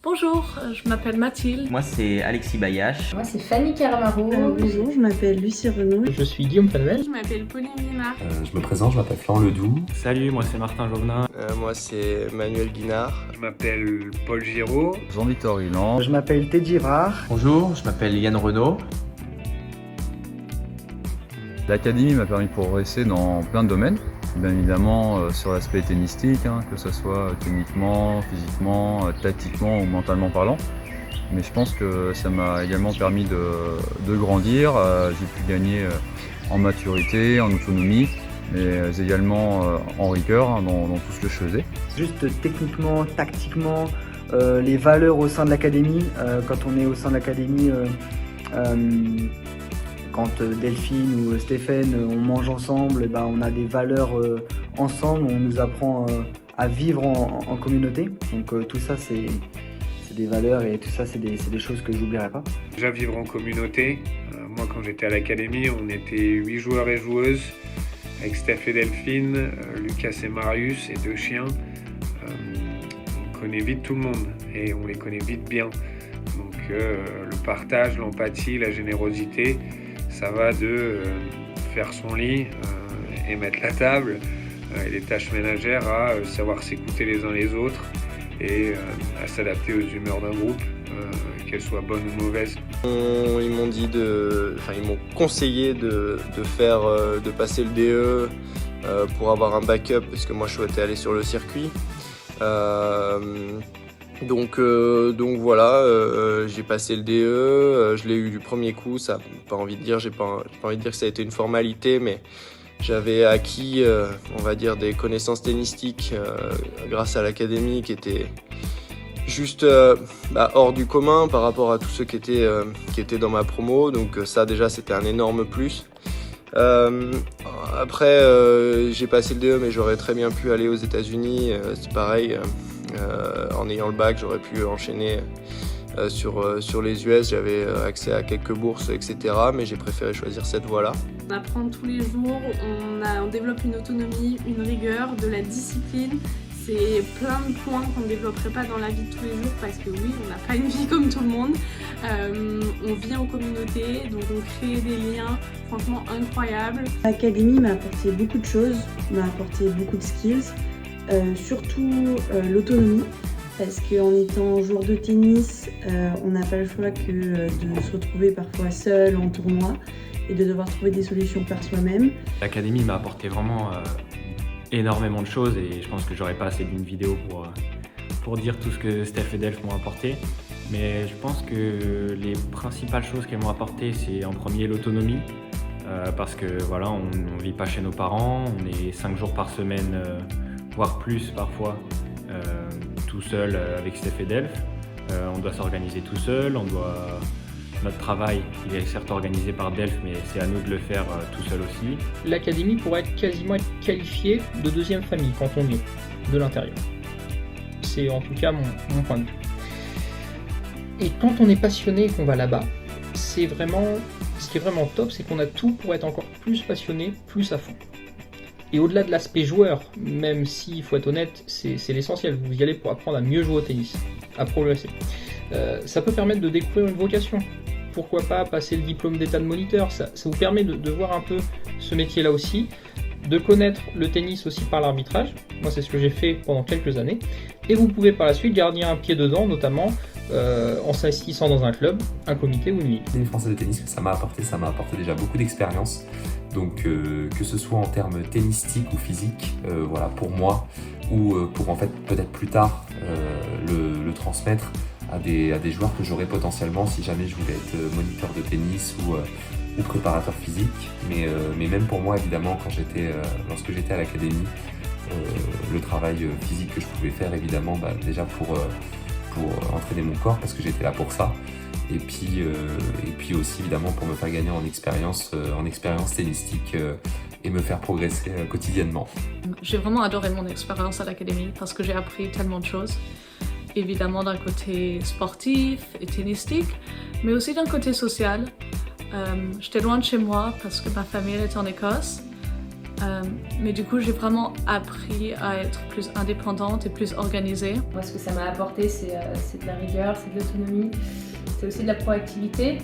Bonjour, je m'appelle Mathilde. Moi, c'est Alexis Bayache. Moi, c'est Fanny Caramaro. Bonjour, je m'appelle Lucie Renaud. Je suis Guillaume Fanuel. Je m'appelle Pauline Guinard. Je me présente, je m'appelle Florent Ledoux. Salut, moi c'est Martin Jovenin. Moi c'est Manuel Guinard. Je m'appelle Paul Giraud. Jean-Victor Hilland. Je m'appelle Teddy Girard. Bonjour, je m'appelle Yann Renaud. L'académie m'a permis de progresser dans plein de domaines. Bien évidemment sur l'aspect tennistique, que ce soit techniquement, physiquement, tactiquement ou mentalement parlant. Mais je pense que ça m'a également permis de grandir. J'ai pu gagner en maturité, en autonomie, mais également en rigueur dans tout ce que je faisais. Juste techniquement, tactiquement, les valeurs au sein de l'académie. Quand on est au sein de l'académie, quand Delphine ou Stéphane, on mange ensemble, on a des valeurs ensemble, on nous apprend à vivre en communauté. Donc tout ça, c'est des valeurs et tout ça, c'est des choses que je n'oublierai pas. Déjà vivre en communauté. Moi, quand j'étais à l'académie, on était 8 joueurs et joueuses avec Steph et Delphine, Lucas et Marius et 2 chiens. On connaît vite tout le monde et on les connaît vite bien. Donc le partage, l'empathie, la générosité, ça va de faire son lit et mettre la table et les tâches ménagères à savoir s'écouter les uns les autres et à s'adapter aux humeurs d'un groupe, qu'elles soient bonnes ou mauvaises. Ils m'ont conseillé de passer le DE pour avoir un backup parce que moi je souhaitais aller sur le circuit. Donc voilà, j'ai passé le DE, je l'ai eu du premier coup. Ça, j'ai pas envie de dire que ça a été une formalité, mais j'avais acquis, on va dire, des connaissances tennistiques grâce à l'académie qui étaient juste hors du commun par rapport à tous ceux qui étaient dans ma promo. Donc ça déjà c'était un énorme plus. Après j'ai passé le DE, mais j'aurais très bien pu aller aux États-Unis. C'est pareil, en ayant le bac j'aurais pu enchaîner sur les US, j'avais accès à quelques bourses, etc. Mais j'ai préféré choisir cette voie-là. On apprend tous les jours, on développe une autonomie, une rigueur, de la discipline. C'est plein de points qu'on ne développerait pas dans la vie de tous les jours parce que oui, on n'a pas une vie comme tout le monde. On vit en communauté, donc on crée des liens franchement incroyables. L'académie m'a apporté beaucoup de choses, m'a apporté beaucoup de skills, surtout l'autonomie. Parce qu'en étant joueur de tennis, on n'a pas le choix que de se retrouver parfois seul en tournoi et de devoir trouver des solutions par soi-même. L'académie m'a apporté vraiment énormément de choses et je pense que j'aurais pas assez d'une vidéo pour dire tout ce que Steph et Delph m'ont apporté. Mais je pense que les principales choses qu'elles m'ont apporté, c'est en premier l'autonomie. Parce que voilà, on ne vit pas chez nos parents, on est 5 jours par semaine, voire plus parfois. Tout seul avec Steph et Delph. On doit s'organiser tout seul, notre travail il est certes organisé par Delph, mais c'est à nous de le faire tout seul aussi. L'académie pourrait quasiment être qualifiée de deuxième famille quand on vient de l'intérieur. C'est en tout cas mon point de vue. Et quand on est passionné et qu'on va là-bas, ce qui est vraiment top, c'est qu'on a tout pour être encore plus passionné, plus à fond. Et au-delà de l'aspect joueur, même si, il faut être honnête, c'est l'essentiel, vous y allez pour apprendre à mieux jouer au tennis, à progresser. Ça peut permettre de découvrir une vocation. Pourquoi pas passer le diplôme d'état de moniteur, ça vous permet de voir un peu ce métier-là aussi, de connaître le tennis aussi par l'arbitrage. Moi, c'est ce que j'ai fait pendant quelques années. Et vous pouvez par la suite garder un pied dedans, notamment en s'investissant dans un club, un comité ou une ligue. L'Académie française de tennis, ça m'a apporté déjà beaucoup d'expérience. Donc que ce soit en termes tennistiques ou physiques, voilà, pour moi, ou pour en fait peut-être plus tard le transmettre à des joueurs que j'aurais potentiellement si jamais je voulais être moniteur de tennis ou préparateur physique. Mais même pour moi, évidemment, lorsque j'étais à l'académie, le travail physique que je pouvais faire, évidemment, déjà pour entraîner mon corps, parce que j'étais là pour ça. Et puis aussi évidemment pour me faire gagner en expérience tennistique et me faire progresser quotidiennement. J'ai vraiment adoré mon expérience à l'académie parce que j'ai appris tellement de choses. Évidemment d'un côté sportif et tennistique, mais aussi d'un côté social. J'étais loin de chez moi parce que ma famille était en Écosse. Mais du coup, j'ai vraiment appris à être plus indépendante et plus organisée. Moi, ce que ça m'a apporté, c'est de la rigueur, c'est de l'autonomie, c'est aussi de la proactivité,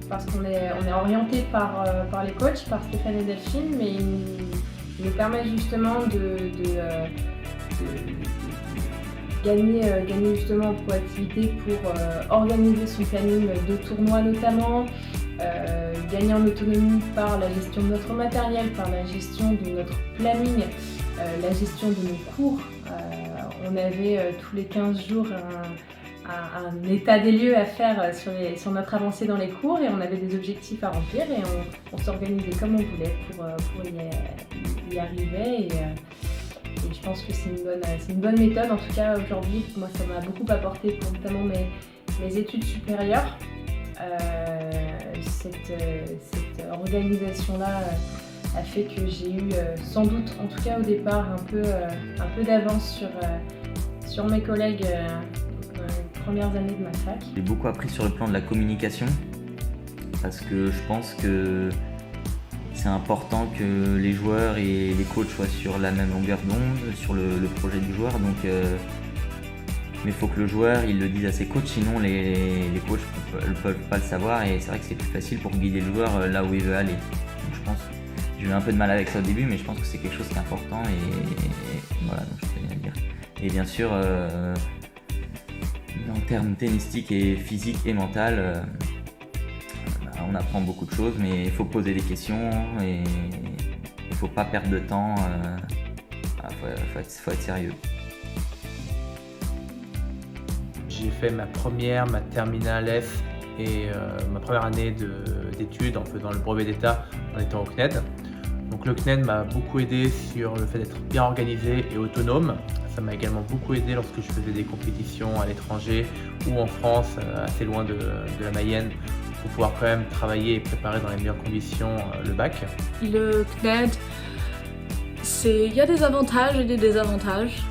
parce qu'on est orienté par les coachs, par Stéphane et Delphine, mais ils nous permettent justement de gagner justement en proactivité pour organiser son planning de tournoi notamment, gagner en autonomie par la gestion de notre matériel, par la gestion de notre planning, la gestion de nos cours. On avait tous les 15 jours un état des lieux à faire sur notre avancée dans les cours et on avait des objectifs à remplir et on s'organisait comme on voulait pour y arriver. Et je pense que c'est une bonne méthode. En tout cas, aujourd'hui, moi, ça m'a beaucoup apporté pour notamment mes études supérieures. Cette organisation-là a fait que j'ai eu sans doute, en tout cas au départ, un peu d'avance sur mes collègues les premières années de ma fac. J'ai beaucoup appris sur le plan de la communication parce que je pense que c'est important que les joueurs et les coachs soient sur la même longueur d'onde, sur le projet du joueur. Donc, mais il faut que le joueur il le dise à ses coachs, sinon les coachs ne peuvent pas le savoir et c'est vrai que c'est plus facile pour guider le joueur là où il veut aller. Donc je pense, j'ai eu un peu de mal avec ça au début, mais je pense que c'est quelque chose qui est important et voilà, donc je tenais à le dire. Et bien sûr, en termes tennistiques et physiques et mentales, on apprend beaucoup de choses, mais il faut poser des questions et il ne faut pas perdre de temps, faut être sérieux. J'ai fait ma terminale F et ma première année d'études en faisant le brevet d'État en étant au CNED. Donc le CNED m'a beaucoup aidé sur le fait d'être bien organisé et autonome. Ça m'a également beaucoup aidé lorsque je faisais des compétitions à l'étranger ou en France, assez loin de la Mayenne, pour pouvoir quand même travailler et préparer dans les meilleures conditions le bac. Le CNED, il y a des avantages et des désavantages.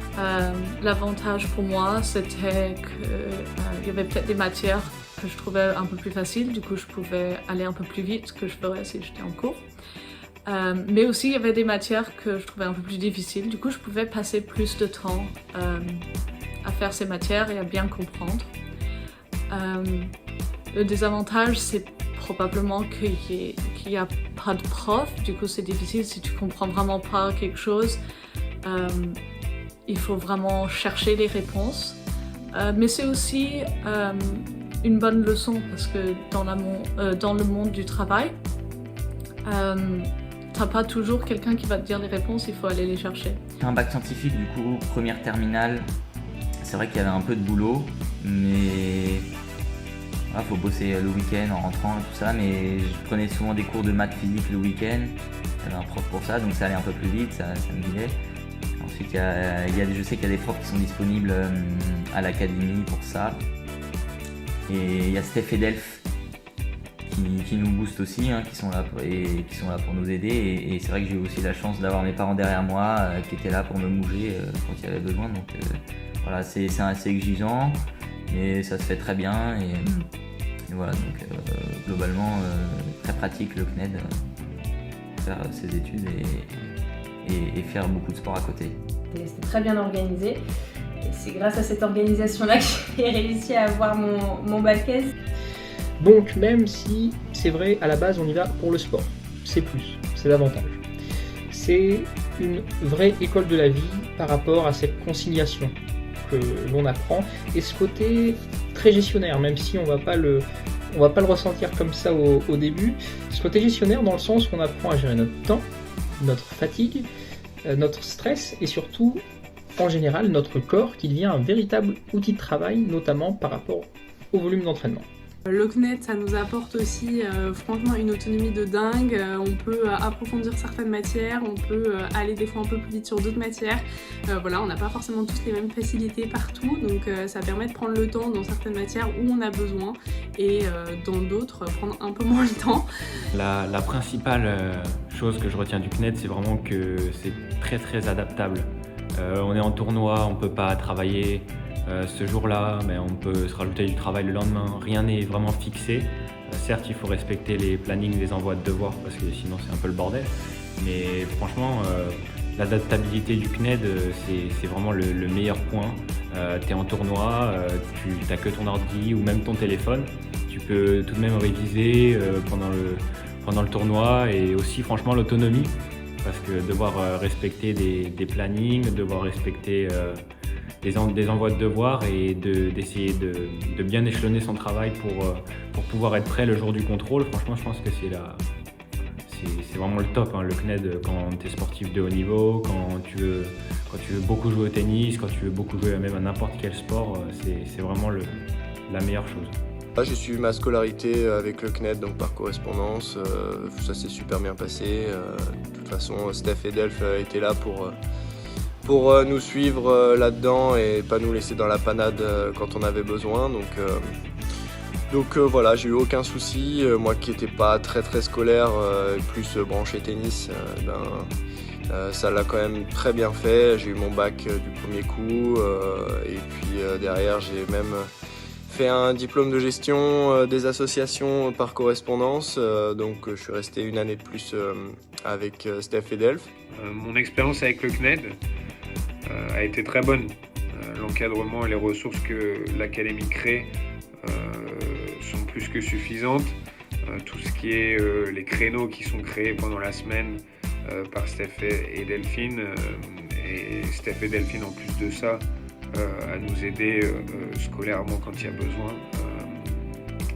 L'avantage pour moi, c'était qu'il y avait peut-être des matières que je trouvais un peu plus faciles, du coup je pouvais aller un peu plus vite que je ferais si j'étais en cours. Mais aussi il y avait des matières que je trouvais un peu plus difficiles, du coup je pouvais passer plus de temps à faire ces matières et à bien comprendre. Le désavantage, c'est probablement qu'il n'y a pas de prof, du coup c'est difficile si tu comprends vraiment pas quelque chose. Il faut vraiment chercher les réponses. Mais c'est aussi une bonne leçon parce que dans le monde du travail, t'as pas toujours quelqu'un qui va te dire les réponses, il faut aller les chercher. Un bac scientifique, du coup, première terminale, c'est vrai qu'il y avait un peu de boulot, mais il faut bosser le week-end en rentrant et tout ça, mais je prenais souvent des cours de maths physique le week-end, j'avais un prof pour ça, donc ça allait un peu plus vite, ça me guidait. Ensuite, je sais qu'il y a des profs qui sont disponibles à l'académie pour ça. Et il y a Steph et Delph qui nous boostent aussi, qui sont là pour nous aider. Et c'est vrai que j'ai eu aussi la chance d'avoir mes parents derrière moi qui étaient là pour me bouger quand il y avait besoin. Donc voilà, c'est assez exigeant, mais ça se fait très bien. Et voilà, donc globalement, très pratique le CNED, faire ses études et faire beaucoup de sport à côté. C'était très bien organisé et c'est grâce à cette organisation-là que j'ai réussi à avoir mon bac S. Donc même si c'est vrai, à la base on y va pour le sport, c'est davantage. C'est une vraie école de la vie par rapport à cette conciliation que l'on apprend et ce côté très gestionnaire, même si on va pas le ressentir comme ça au début. Ce côté gestionnaire dans le sens où on apprend à gérer notre temps, notre fatigue, notre stress et surtout, en général, notre corps qui devient un véritable outil de travail, notamment par rapport au volume d'entraînement. Le CNED, ça nous apporte aussi franchement une autonomie de dingue. On peut approfondir certaines matières, on peut aller des fois un peu plus vite sur d'autres matières. Voilà, on n'a pas forcément tous les mêmes facilités partout, donc ça permet de prendre le temps dans certaines matières où on a besoin et dans d'autres prendre un peu moins le temps. La principale chose que je retiens du CNED, c'est vraiment que c'est très très adaptable. On est en tournoi, on ne peut pas travailler ce jour-là, mais on peut se rajouter du travail le lendemain. Rien n'est vraiment fixé. Certes, il faut respecter les plannings des envois de devoirs parce que sinon c'est un peu le bordel. Mais franchement, l'adaptabilité du CNED, c'est vraiment le meilleur point. Tu es en tournoi, tu n'as que ton ordi ou même ton téléphone. Tu peux tout de même réviser pendant le tournoi, et aussi franchement l'autonomie, parce que devoir respecter des plannings, devoir respecter des envois de devoirs et d'essayer de bien échelonner son travail pour pouvoir être prêt le jour du contrôle, franchement je pense que c'est vraiment le top, hein, le CNED, quand tu es sportif de haut niveau, quand tu veux beaucoup jouer au tennis, quand tu veux beaucoup jouer même à n'importe quel sport, c'est vraiment la meilleure chose. J'ai suivi ma scolarité avec le CNED, donc par correspondance. Ça s'est super bien passé. De toute façon, Steph et Delph étaient là pour nous suivre là-dedans et pas nous laisser dans la panade quand on avait besoin. Donc voilà, j'ai eu aucun souci. Moi qui n'étais pas très scolaire, plus branché tennis, ça l'a quand même très bien fait. J'ai eu mon bac du premier coup et puis derrière j'ai même fait un diplôme de gestion des associations par correspondance, donc je suis resté une année de plus avec Steph et Delph. Mon expérience avec le CNED a été très bonne. L'encadrement et les ressources que l'académie crée sont plus que suffisantes. Tout ce qui est les créneaux qui sont créés pendant la semaine par Steph et Delphine, et Steph et Delphine en plus de ça à nous aider scolairement quand il y a besoin.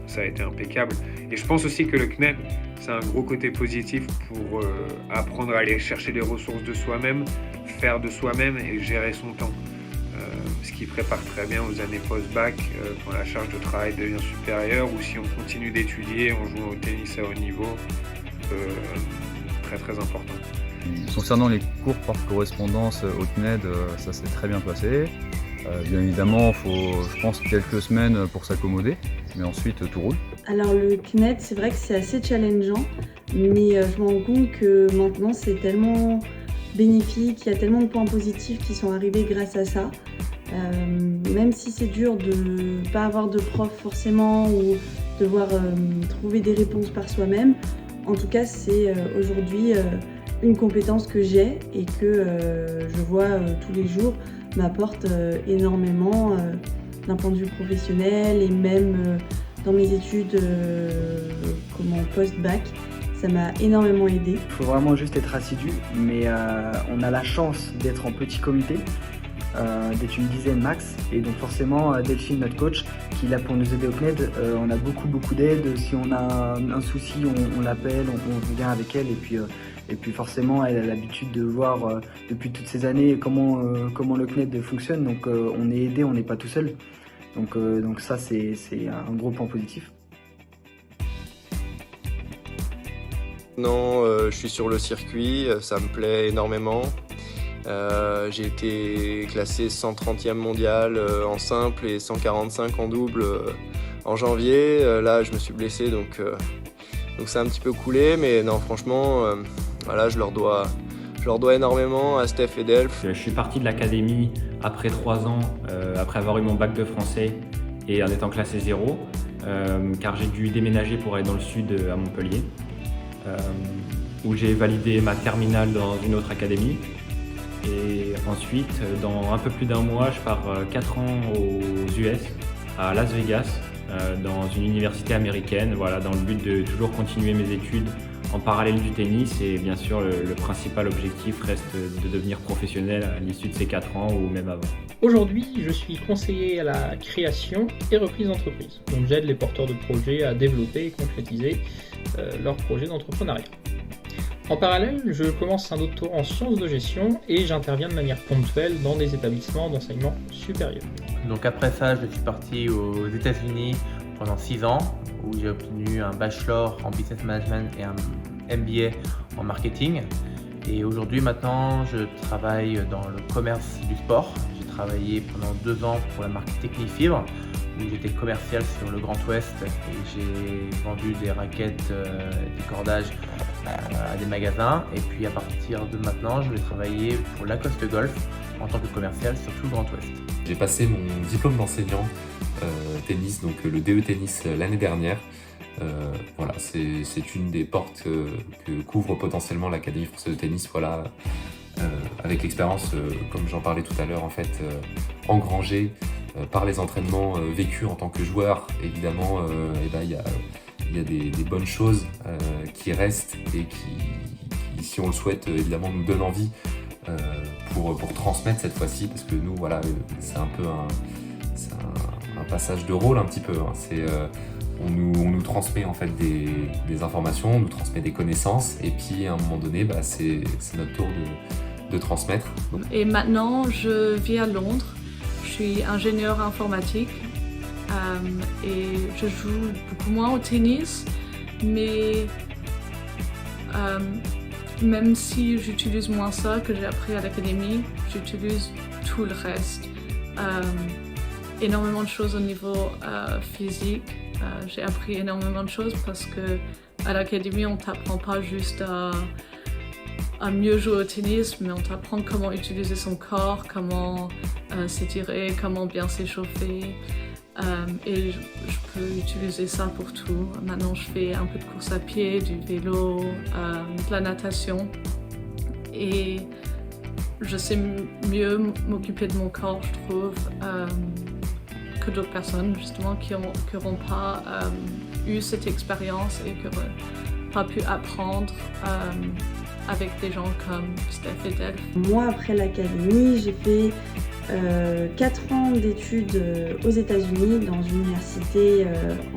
Ça a été impeccable. Et je pense aussi que le CNED, c'est un gros côté positif pour apprendre à aller chercher les ressources de soi-même, faire de soi-même et gérer son temps. Ce qui prépare très bien aux années post-bac, quand la charge de travail devient supérieure, ou si on continue d'étudier en jouant au tennis à haut niveau. Très important. Concernant les cours par correspondance au CNED, ça s'est très bien passé. Bien évidemment, il faut, je pense, quelques semaines pour s'accommoder, mais ensuite tout roule. Alors le CNED, c'est vrai que c'est assez challengeant, mais je me rends compte que maintenant c'est tellement bénéfique, il y a tellement de points positifs qui sont arrivés grâce à ça. Même si c'est dur de ne pas avoir de prof forcément ou devoir trouver des réponses par soi-même, en tout cas c'est aujourd'hui une compétence que j'ai et que je vois tous les jours m'apporte énormément d'un point de vue professionnel et même dans mes études post-bac. Ça m'a énormément aidé. Il faut vraiment juste être assidu, mais on a la chance d'être en petit comité, d'être une dizaine max, et donc forcément Delphine, notre coach, qui est là pour nous aider au CNED, on a beaucoup d'aide. Si on a un souci, on l'appelle, on vient avec elle, et puis forcément elle a l'habitude de voir depuis toutes ces années comment le CNED fonctionne, donc on est aidé, on n'est pas tout seul, donc ça c'est un gros point positif. Non, je suis sur le circuit, ça me plaît énormément. J'ai été classé 130e mondial en simple et 145 en double en janvier. Là, je me suis blessé, donc ça a un petit peu coulé. Mais non, franchement, voilà, je leur dois énormément à Steph et Delph. Je suis parti de l'académie après 3 ans, après avoir eu mon bac de français et en étant classé 0, car j'ai dû déménager pour aller dans le sud à Montpellier, où j'ai validé ma terminale dans une autre académie. Et ensuite, dans un peu plus d'1 mois, je pars 4 ans aux US, à Las Vegas, dans une université américaine, voilà, dans le but de toujours continuer mes études en parallèle du tennis. Et bien sûr, le principal objectif reste de devenir professionnel à l'issue de ces 4 ans ou même avant. Aujourd'hui, je suis conseiller à la création et reprise d'entreprise. Donc j'aide les porteurs de projets à développer et concrétiser leurs projets d'entrepreneuriat. En parallèle, je commence un doctorat en sciences de gestion et j'interviens de manière ponctuelle dans des établissements d'enseignement supérieur. Donc après ça, je suis parti aux États-Unis pendant 6 ans, où j'ai obtenu un bachelor en business management et un MBA en marketing. Et aujourd'hui, maintenant, je travaille dans le commerce du sport. J'ai travaillé pendant 2 ans pour la marque Technifibre, où j'étais commercial sur le Grand Ouest et j'ai vendu des raquettes, des cordages à des magasins. Et puis à partir de maintenant, je vais travailler pour Lacoste Golf en tant que commercial sur tout le Grand Ouest. J'ai passé mon diplôme d'enseignant tennis, donc le DE tennis l'année dernière. Voilà, c'est une des portes que couvre potentiellement l'Académie française de tennis. Voilà, avec l'expérience, comme j'en parlais tout à l'heure, en fait, engrangée par les entraînements vécus en tant que joueur. Évidemment, il y a des bonnes choses qui restent et qui, si on le souhaite, évidemment, nous donnent envie pour transmettre cette fois-ci, parce que nous, voilà, c'est un peu un passage de rôle un petit peu. Hein. On nous transmet en fait des informations, on nous transmet des connaissances, et puis à un moment donné, c'est notre tour de transmettre. Donc... Et maintenant, je vis à Londres. Je suis ingénieur informatique et je joue beaucoup moins au tennis, mais même si j'utilise moins ça que j'ai appris à l'académie, j'utilise tout le reste. Énormément de choses au niveau physique. J'ai appris énormément de choses parce que à l'académie, on t'apprend pas juste à mieux jouer au tennis, mais on t'apprend comment utiliser son corps, comment s'étirer, comment bien s'échauffer. Et je peux utiliser ça pour tout. Maintenant, je fais un peu de course à pied, du vélo, de la natation. Et je sais mieux m'occuper de mon corps, je trouve, que d'autres personnes, justement, qui n'auront pas eu cette expérience et qui n'auront pas pu apprendre avec des gens comme Steph et Delph. Moi, après l'académie, j'ai fait 4 ans d'études aux États-Unis dans une université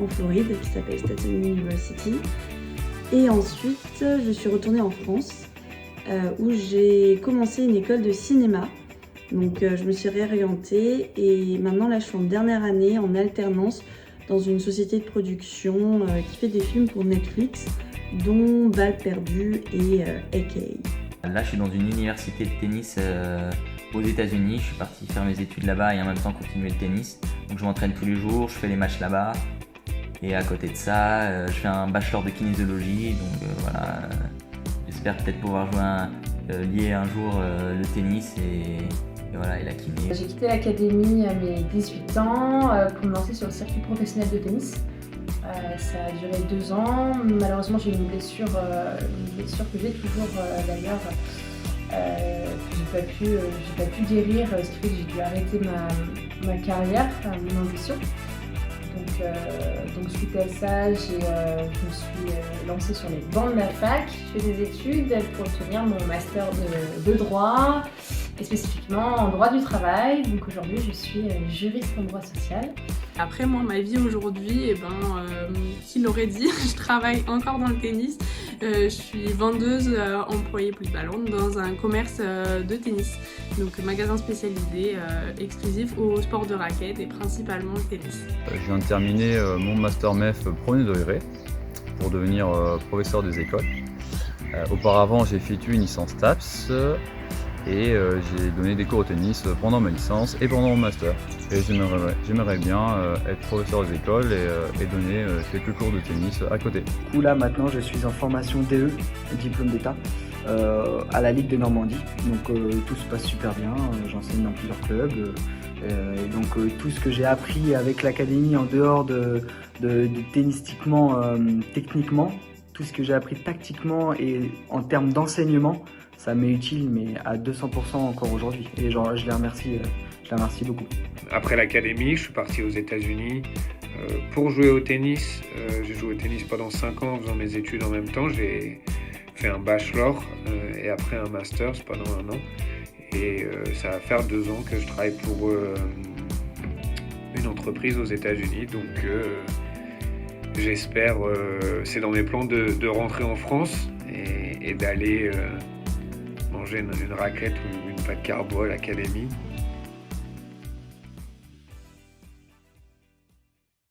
en Floride qui s'appelle Stanford University. Et ensuite, je suis retournée en France où j'ai commencé une école de cinéma. Donc je me suis réorientée et maintenant là je suis en dernière année en alternance dans une société de production qui fait des films pour Netflix, dont Balle perdue et AK. Là je suis dans une université de tennis aux États-Unis. Je suis parti faire mes études là-bas et en même temps continuer le tennis. Donc je m'entraîne tous les jours, je fais les matchs là-bas. Et à côté de ça, je fais un bachelor de kinésiologie. Donc voilà, j'espère peut-être pouvoir lier un jour le tennis et voilà, et la kiné. J'ai quitté l'académie à mes 18 ans pour me lancer sur le circuit professionnel de tennis. Ça a duré 2 ans. Malheureusement, j'ai eu une blessure que j'ai toujours d'ailleurs, que j'ai pas pu guérir, ce qui fait que j'ai dû arrêter ma carrière, mon ambition. Donc suite à ça, je me suis lancée sur les bancs de la fac. Je fais des études pour obtenir mon master de droit, et spécifiquement en droit du travail. Donc aujourd'hui, je suis juriste en droit social. Après, moi, ma vie aujourd'hui, qui l'aurait dit, je travaille encore dans le tennis. Je suis vendeuse employée polyvalente dans un commerce de tennis. Donc magasin spécialisé, exclusif au sport de raquette et principalement le tennis. Je viens de terminer mon master MEF premier degré pour devenir professeur des écoles. Auparavant, j'ai effectué une licence TAPS et j'ai donné des cours au tennis pendant ma licence et pendant mon master. Et j'aimerais bien être professeur des écoles et donner quelques cours de tennis à côté. Du coup, là, maintenant, je suis en formation DE, diplôme d'État, à la Ligue de Normandie. Donc, tout se passe super bien. J'enseigne dans plusieurs clubs. Et donc, tout ce que j'ai appris avec l'académie en dehors de tennistiquement, techniquement, tout ce que j'ai appris tactiquement et en termes d'enseignement, ça m'est utile, mais à 200% encore aujourd'hui. Et je les remercie beaucoup. Après l'académie, je suis parti aux États-Unis pour jouer au tennis. J'ai joué au tennis pendant 5 ans en faisant mes études en même temps. J'ai fait un bachelor et après un master pendant 1 an. Et ça va faire 2 ans que je travaille pour une entreprise aux États-Unis. Donc j'espère, c'est dans mes plans de rentrer en France et d'aller manger une raquette ou une pâte carbo à l'académie.